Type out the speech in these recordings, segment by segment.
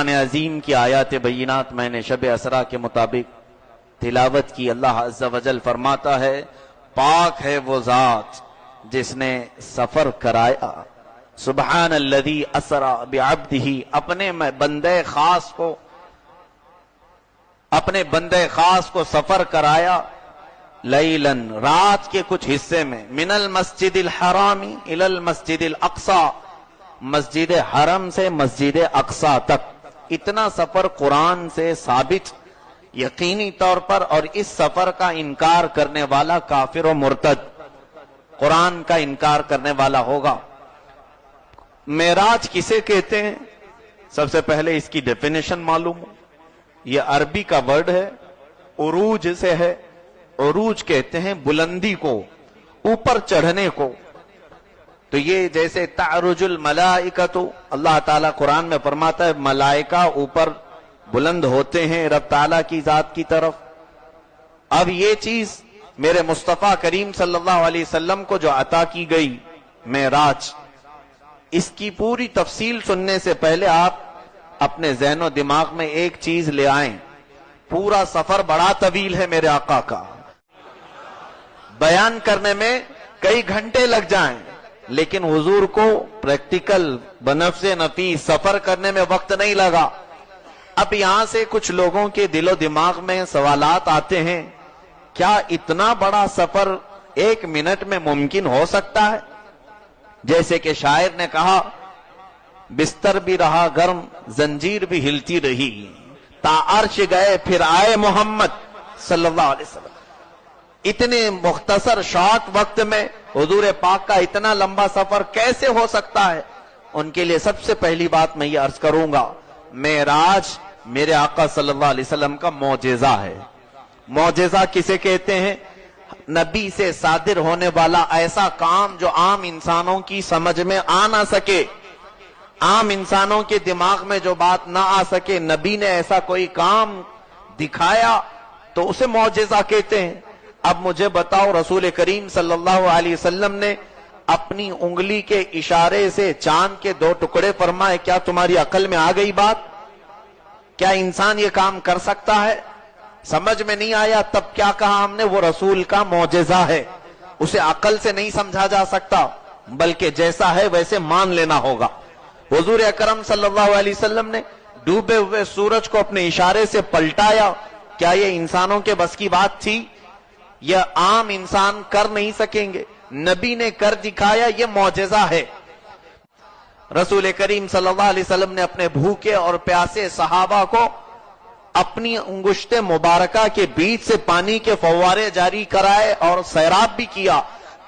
قرآن عظیم کی آیات بینات میں نے شب اسرا کے مطابق تلاوت کی۔ اللہ عز و جل فرماتا ہے پاک ہے وہ ذات جس نے سفر کرایا، سبحان الذی اسرا بعبدہ، اپنے بندے خاص کو سفر کرایا، لیلاً رات کے کچھ حصے میں، من المسجد الحرام الی المسجد الاقصی، مسجد حرم سے مسجد اقصی تک۔ اتنا سفر قرآن سے ثابت یقینی طور پر، اور اس سفر کا انکار کرنے والا کافر و مرتد، قرآن کا انکار کرنے والا ہوگا۔ معراج کسے کہتے ہیں؟ سب سے پہلے اس کی ڈیفینیشن معلوم ہو۔ یہ عربی کا ورڈ ہے، عروج سے ہے۔ عروج کہتے ہیں بلندی کو، اوپر چڑھنے کو۔ تو یہ جیسے تعرج الملائکۃ، اللہ تعالیٰ قرآن میں فرماتا ہے ملائکہ اوپر بلند ہوتے ہیں رب تعالیٰ کی ذات کی طرف۔ اب یہ چیز میرے مصطفیٰ کریم صلی اللہ علیہ وسلم کو جو عطا کی گئی معراج، اس کی پوری تفصیل سننے سے پہلے آپ اپنے ذہن و دماغ میں ایک چیز لے آئیں۔ پورا سفر بڑا طویل ہے میرے آقا کا، بیان کرنے میں کئی گھنٹے لگ جائیں، لیکن حضور کو پریکٹیکل بنفس نفیس سفر کرنے میں وقت نہیں لگا۔ اب یہاں سے کچھ لوگوں کے دل و دماغ میں سوالات آتے ہیں، کیا اتنا بڑا سفر ایک منٹ میں ممکن ہو سکتا ہے؟ جیسے کہ شاعر نے کہا بستر بھی رہا گرم، زنجیر بھی ہلتی رہی، تا عرش گئے پھر آئے محمد صلی اللہ علیہ وسلم۔ اتنے مختصر شارٹ وقت میں حضور پاک کا اتنا لمبا سفر کیسے ہو سکتا ہے؟ ان کے لیے سب سے پہلی بات میں یہ عرض کروں گا، معراج میرے آقا صلی اللہ علیہ وسلم کا معجزہ ہے۔ معجزہ کسے کہتے ہیں؟ نبی سے صادر ہونے والا ایسا کام جو عام انسانوں کی سمجھ میں آ نہ سکے، عام انسانوں کے دماغ میں جو بات نہ آ سکے، نبی نے ایسا کوئی کام دکھایا تو اسے معجزہ کہتے ہیں۔ اب مجھے بتاؤ، رسول کریم صلی اللہ علیہ وسلم نے اپنی انگلی کے اشارے سے چاند کے 2 ٹکڑے فرمائے، کیا تمہاری عقل میں آ گئی بات؟ کیا انسان یہ کام کر سکتا ہے؟ سمجھ میں نہیں آیا، تب کیا کہا ہم نے؟ وہ رسول کا معجزہ ہے، اسے عقل سے نہیں سمجھا جا سکتا، بلکہ جیسا ہے ویسے مان لینا ہوگا۔ حضور اکرم صلی اللہ علیہ وسلم نے ڈوبے ہوئے سورج کو اپنے اشارے سے پلٹایا، کیا یہ انسانوں کے بس کی بات تھی؟ یہ عام انسان کر نہیں سکیں گے، نبی نے کر دکھایا، یہ معجزہ ہے۔ رسول کریم صلی اللہ علیہ وسلم نے اپنے بھوکے اور پیاسے صحابہ کو اپنی انگشت مبارکہ کے بیچ سے پانی کے فوارے جاری کرائے اور سیراب بھی کیا۔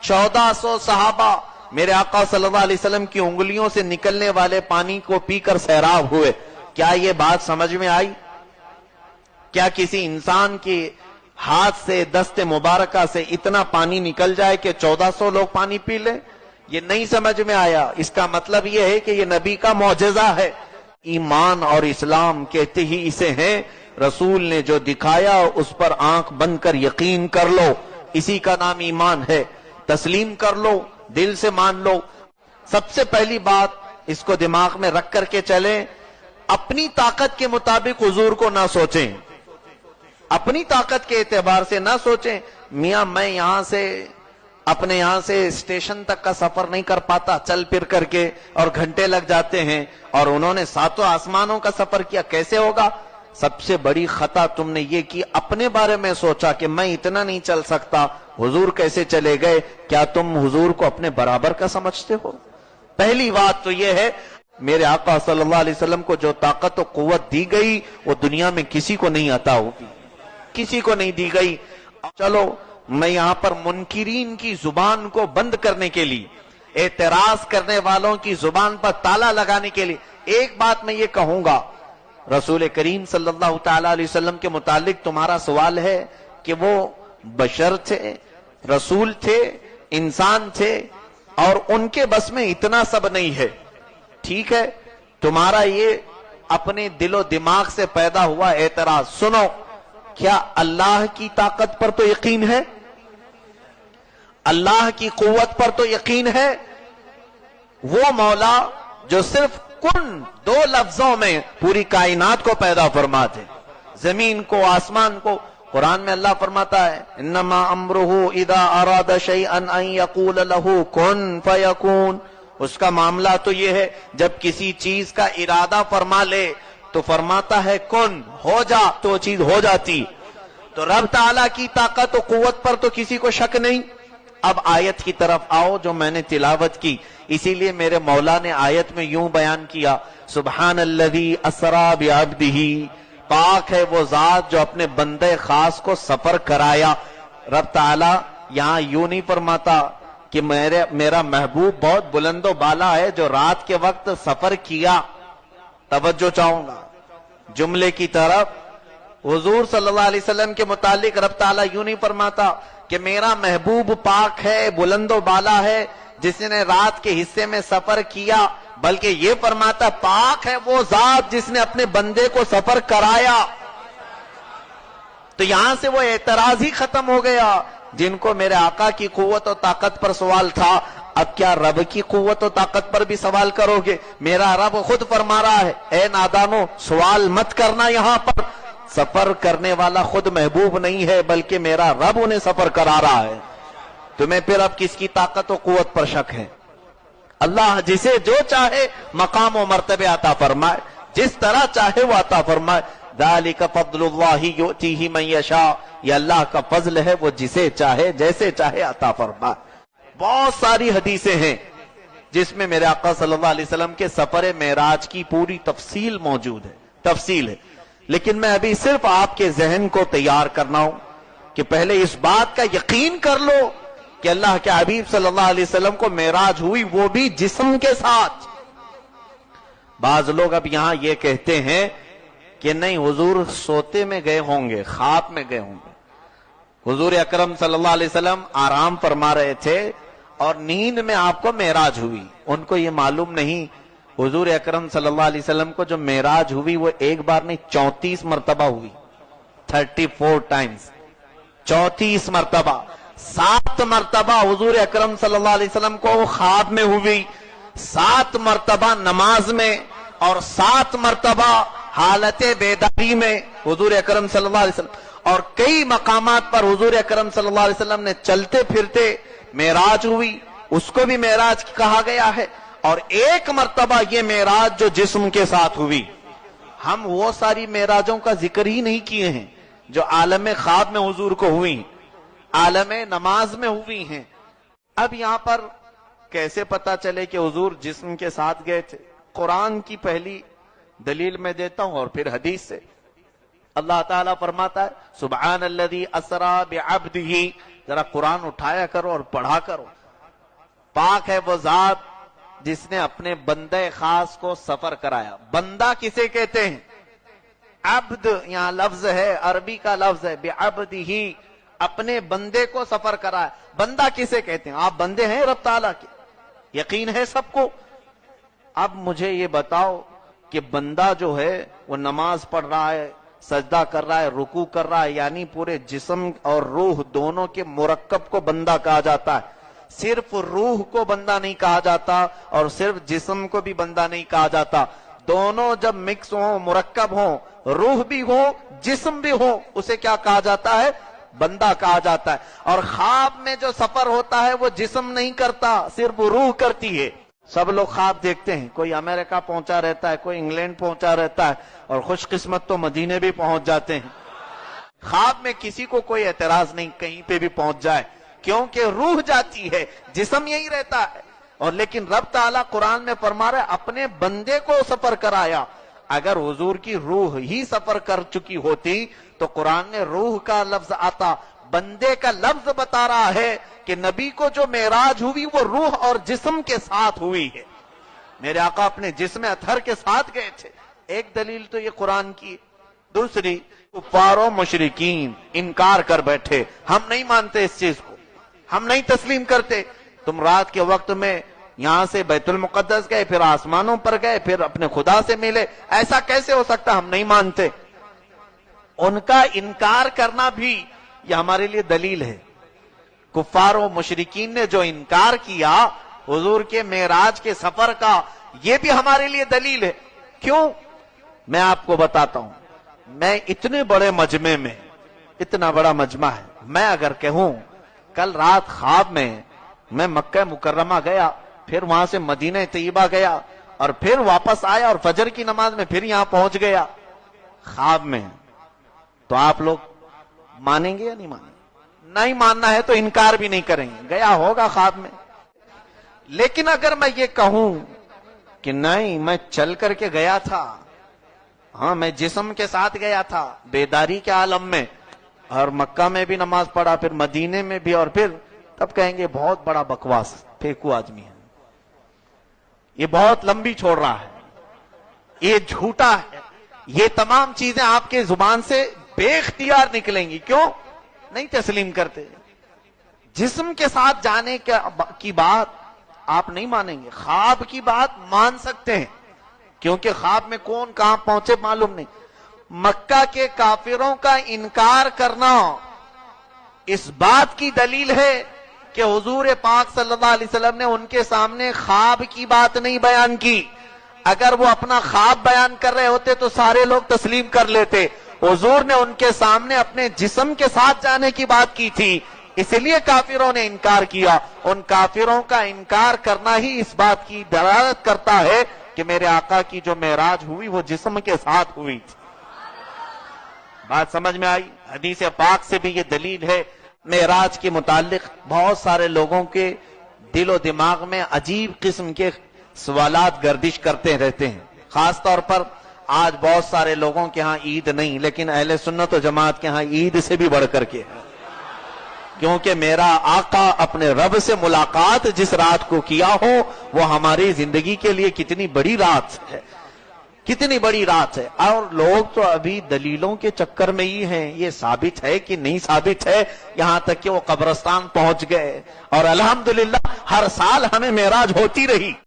1400 صحابہ میرے آقا صلی اللہ علیہ وسلم کی انگلیوں سے نکلنے والے پانی کو پی کر سیراب ہوئے۔ کیا یہ بات سمجھ میں آئی؟ کیا کسی انسان کے ہاتھ سے دست مبارکہ سے اتنا پانی نکل جائے کہ 1400 لوگ پانی پی لیں؟ یہ نہیں سمجھ میں آیا۔ اس کا مطلب یہ ہے کہ یہ نبی کا معجزہ ہے۔ ایمان اور اسلام کہتے ہی اسے ہیں، رسول نے جو دکھایا اس پر آنکھ بند کر یقین کر لو، اسی کا نام ایمان ہے۔ تسلیم کر لو، دل سے مان لو۔ سب سے پہلی بات اس کو دماغ میں رکھ کر کے چلیں، اپنی طاقت کے مطابق حضور کو نہ سوچیں، اپنی طاقت کے اعتبار سے نہ سوچیں میاں میں اپنے یہاں سے اسٹیشن تک کا سفر نہیں کر پاتا چل پھر کر کے، اور گھنٹے لگ جاتے ہیں، اور انہوں نے 7 آسمانوں کا سفر کیا، کیسے ہوگا؟ سب سے بڑی خطا تم نے یہ کی، اپنے بارے میں سوچا کہ میں اتنا نہیں چل سکتا، حضور کیسے چلے گئے؟ کیا تم حضور کو اپنے برابر کا سمجھتے ہو؟ پہلی بات تو یہ ہے، میرے آقا صلی اللہ علیہ وسلم کو جو طاقت و قوت دی گئی وہ دنیا میں کسی کو نہیں عطا ہوگی، کسی کو نہیں دی گئی۔ چلو میں یہاں پر منکرین کی زبان کو بند کرنے کے لیے، اعتراض کرنے والوں کی زبان پر تالا لگانے کے لیے ایک بات میں یہ کہوں گا، رسول کریم صلی اللہ تعالی علیہ وسلم کے متعلق تمہارا سوال ہے کہ وہ بشر تھے، رسول تھے، انسان تھے، اور ان کے بس میں اتنا سب نہیں ہے۔ ٹھیک ہے، تمہارا یہ اپنے دل و دماغ سے پیدا ہوا اعتراض، سنو، کیا اللہ کی طاقت پر تو یقین ہے؟ اللہ کی قوت پر تو یقین ہے؟ وہ مولا جو صرف کن دو لفظوں میں پوری کائنات کو پیدا فرما دے، زمین کو، آسمان کو۔ قرآن میں اللہ فرماتا ہے انما امرہ اذا اراد شیئا ان یقول لہ کن فیکون۔ اس کا معاملہ تو یہ ہے جب کسی چیز کا ارادہ فرما لے تو فرماتا ہے کن، ہو جا، تو چیز ہو جاتی۔ تو رب تعالیٰ کی طاقت و قوت پر تو کسی کو شک نہیں۔ اب آیت کی طرف آؤ جو میں نے تلاوت کی، اسی لیے میرے مولا نے آیت میں یوں بیان کیا سبحان الذی اسری بعبدہ، پاک ہے وہ ذات جو اپنے بندے خاص کو سفر کرایا۔ رب تعالیٰ یہاں یوں نہیں فرماتا کہ میرا محبوب بہت بلند و بالا ہے جو رات کے وقت سفر کیا۔ توجہ چاہوں گا جملے کی طرف۔ حضور صلی اللہ علیہ وسلم کے متعلق رب تعالیٰ یوں نہیں فرماتا کہ میرا محبوب پاک ہے، بلند و بالا ہے، جس نے رات کے حصے میں سفر کیا، بلکہ یہ فرماتا پاک ہے وہ ذات جس نے اپنے بندے کو سفر کرایا۔ تو یہاں سے وہ اعتراض ہی ختم ہو گیا۔ جن کو میرے آقا کی قوت و طاقت پر سوال تھا، اب کیا رب کی قوت و طاقت پر بھی سوال کرو گے؟ میرا رب خود فرما رہا ہے اے نادانو سوال مت کرنا، یہاں پر سفر کرنے والا خود محبوب نہیں ہے بلکہ میرا رب انہیں سفر کرا رہا ہے۔ تمہیں پھر اب کس کی طاقت و قوت پر شک ہے؟ اللہ جسے جو چاہے مقام و مرتبے عطا فرمائے، جس طرح چاہے وہ عطا فرمائے۔ ذالک فضل اللہ یؤتیہ من یشاء، یہ اللہ کا فضل ہے، وہ جسے چاہے جیسے چاہے عطا فرمائے۔ بہت ساری حدیثیں ہیں جس میں میرے آقا صلی اللہ علیہ وسلم کے سفر معراج کی پوری تفصیل موجود ہے، تفصیل ہے، لیکن میں ابھی صرف آپ کے ذہن کو تیار کرنا ہوں کہ پہلے اس بات کا یقین کر لو کہ اللہ کے حبیب صلی اللہ علیہ وسلم کو معراج ہوئی، وہ بھی جسم کے ساتھ۔ بعض لوگ اب یہاں یہ کہتے ہیں کہ نہیں حضور سوتے میں گئے ہوں گے، خواب میں گئے ہوں گے۔ حضور اکرم صلی اللہ علیہ وسلم آرام فرما رہے تھے اور نیند میں آپ کو معراج ہوئی۔ ان کو یہ معلوم نہیں حضور اکرم صلی اللہ علیہ وسلم کو جو معراج ہوئی وہ ایک بار نہیں 34 مرتبہ ہوئی، 34 ٹائمز، 34 مرتبہ۔ 7 مرتبہ حضور اکرم صلی اللہ علیہ وسلم کو خواب میں ہوئی، 7 مرتبہ نماز میں، اور 7 مرتبہ حالت بیداری میں حضور اکرم صلی اللہ علیہ وسلم۔ اور کئی مقامات پر حضور اکرم صلی اللہ علیہ وسلم نے چلتے پھرتے معراج ہوئی، اس کو بھی معراج کہا گیا ہے۔ اور ایک مرتبہ یہ معراج جو جسم کے ساتھ ہوئی۔ ہم وہ ساری معراجوں کا ذکر ہی نہیں کیے ہیں جو عالم خواب میں حضور کو ہوئی، عالم نماز میں ہوئی ہیں۔ اب یہاں پر کیسے پتا چلے کہ حضور جسم کے ساتھ گئے تھے؟ قرآن کی پہلی دلیل میں دیتا ہوں اور پھر حدیث سے۔ اللہ تعالیٰ فرماتا ہے سبحان الذی اسری بعبدہ، ذرا قرآن اٹھایا کرو اور پڑھا کرو۔ پاک ہے وہ ذات جس نے اپنے بندے خاص کو سفر کرایا۔ بندہ کسے کہتے ہیں؟ عبد یہاں لفظ ہے، عربی کا لفظ ہے، بعبدہ، اپنے بندے کو سفر کرایا۔ بندہ کسے کہتے ہیں؟ آپ بندے ہیں رب تعالیٰ کے، یقین ہے سب کو۔ اب مجھے یہ بتاؤ کہ بندہ جو ہے وہ نماز پڑھ رہا ہے، سجدہ کر رہا ہے، رکوع کر رہا ہے، یعنی پورے جسم اور روح دونوں کے مرکب کو بندہ کہا جاتا ہے۔ صرف روح کو بندہ نہیں کہا جاتا اور صرف جسم کو بھی بندہ نہیں کہا جاتا۔ دونوں جب مکس ہوں، مرکب ہوں، روح بھی ہو جسم بھی ہو، اسے کیا کہا جاتا ہے؟ بندہ کہا جاتا ہے۔ اور خواب میں جو سفر ہوتا ہے وہ جسم نہیں کرتا، صرف روح کرتی ہے۔ سب لوگ خواب دیکھتے ہیں، کوئی امریکہ پہنچا رہتا ہے، کوئی انگلینڈ پہنچا رہتا ہے، اور خوش قسمت تو مدینے بھی پہنچ جاتے ہیں۔ خواب میں کسی کو کوئی اعتراض نہیں، کہیں پہ بھی پہنچ جائے، کیونکہ روح جاتی ہے، جسم یہی رہتا ہے۔ اور لیکن رب تعالیٰ قرآن میں فرما رہا ہے اپنے بندے کو سفر کرایا۔ اگر حضور کی روح ہی سفر کر چکی ہوتی تو قرآن میں روح کا لفظ آتا، بندے کا لفظ بتا رہا ہے کہ نبی کو جو معراج ہوئی وہ روح اور جسم کے ساتھ ہوئی ہے۔ میرے آقا اپنے جسم اطہر کے ساتھ گئے تھے۔ ایک دلیل تو یہ قرآن کی، دوسری کفار و مشرکین انکار کر بیٹھے، ہم نہیں مانتے اس چیز کو، ہم نہیں تسلیم کرتے۔ تم رات کے وقت میں یہاں سے بیت المقدس گئے، پھر آسمانوں پر گئے، پھر اپنے خدا سے ملے، ایسا کیسے ہو سکتا؟ ہم نہیں مانتے۔ ان کا انکار کرنا بھی یہ ہمارے لیے دلیل ہے۔ کفار و مشرکین نے جو انکار کیا حضور کے معراج کے سفر کا، یہ بھی ہمارے لیے دلیل ہے. کیوں؟ میں آپ کو بتاتا ہوں. میں اتنے بڑے مجمع میں، اتنا بڑا مجمع ہے، میں اگر کہوں کل رات خواب میں مکہ مکرمہ گیا، پھر وہاں سے مدینہ طیبہ گیا، اور پھر واپس آیا اور فجر کی نماز میں پھر یہاں پہنچ گیا خواب میں، تو آپ لوگ مانیں گے یا نہیں مانیں گے؟ نہیں ماننا ہے تو انکار بھی نہیں کریں گے، گیا ہوگا خواب میں. لیکن اگر میں یہ کہوں کہ نہیں میں چل کر کے گیا تھا، ہاں میں جسم کے ساتھ گیا تھا بیداری کے عالم میں، اور مکہ میں بھی نماز پڑھا، پھر مدینے میں بھی، اور پھر تب کہیں گے بہت بڑا بکواس پھینکو آدمی ہے، یہ بہت لمبی چھوڑ رہا ہے، یہ جھوٹا ہے. یہ تمام چیزیں آپ کے زبان سے بے اختیار نکلیں گی. کیوں نہیں تسلیم کرتے؟ جسم کے ساتھ جانے کی بات آپ نہیں مانیں گے، خواب کی بات مان سکتے ہیں، کیونکہ خواب میں کون کہاں پہنچے معلوم نہیں. مکہ کے کافروں کا انکار کرنا اس بات کی دلیل ہے کہ حضور پاک صلی اللہ علیہ وسلم نے ان کے سامنے خواب کی بات نہیں بیان کی. اگر وہ اپنا خواب بیان کر رہے ہوتے تو سارے لوگ تسلیم کر لیتے. حضور نے ان کے سامنے اپنے جسم کے ساتھ جانے کی بات کی تھی، اس لیے کافروں نے انکار کیا. ان کافروں کا انکار کرنا ہی اس بات کی دلالت کرتا ہے کہ میرے آقا کی جو معراج ہوئی وہ جسم کے ساتھ ہوئی تھی. بات سمجھ میں آئی؟ حدیث پاک سے بھی یہ دلیل ہے. معراج کے متعلق بہت سارے لوگوں کے دل و دماغ میں عجیب قسم کے سوالات گردش کرتے رہتے ہیں. خاص طور پر آج بہت سارے لوگوں کے ہاں عید نہیں، لیکن اہل سنت و جماعت کے ہاں عید سے بھی بڑھ کر کے ہے، کیونکہ میرا آقا اپنے رب سے ملاقات جس رات کو کیا ہو وہ ہماری زندگی کے لیے کتنی بڑی رات ہے، کتنی بڑی رات ہے. اور لوگ تو ابھی دلیلوں کے چکر میں ہی ہیں، یہ ثابت ہے کہ نہیں ثابت ہے، یہاں تک کہ وہ قبرستان پہنچ گئے. اور الحمدللہ ہر سال ہمیں معراج ہوتی رہی.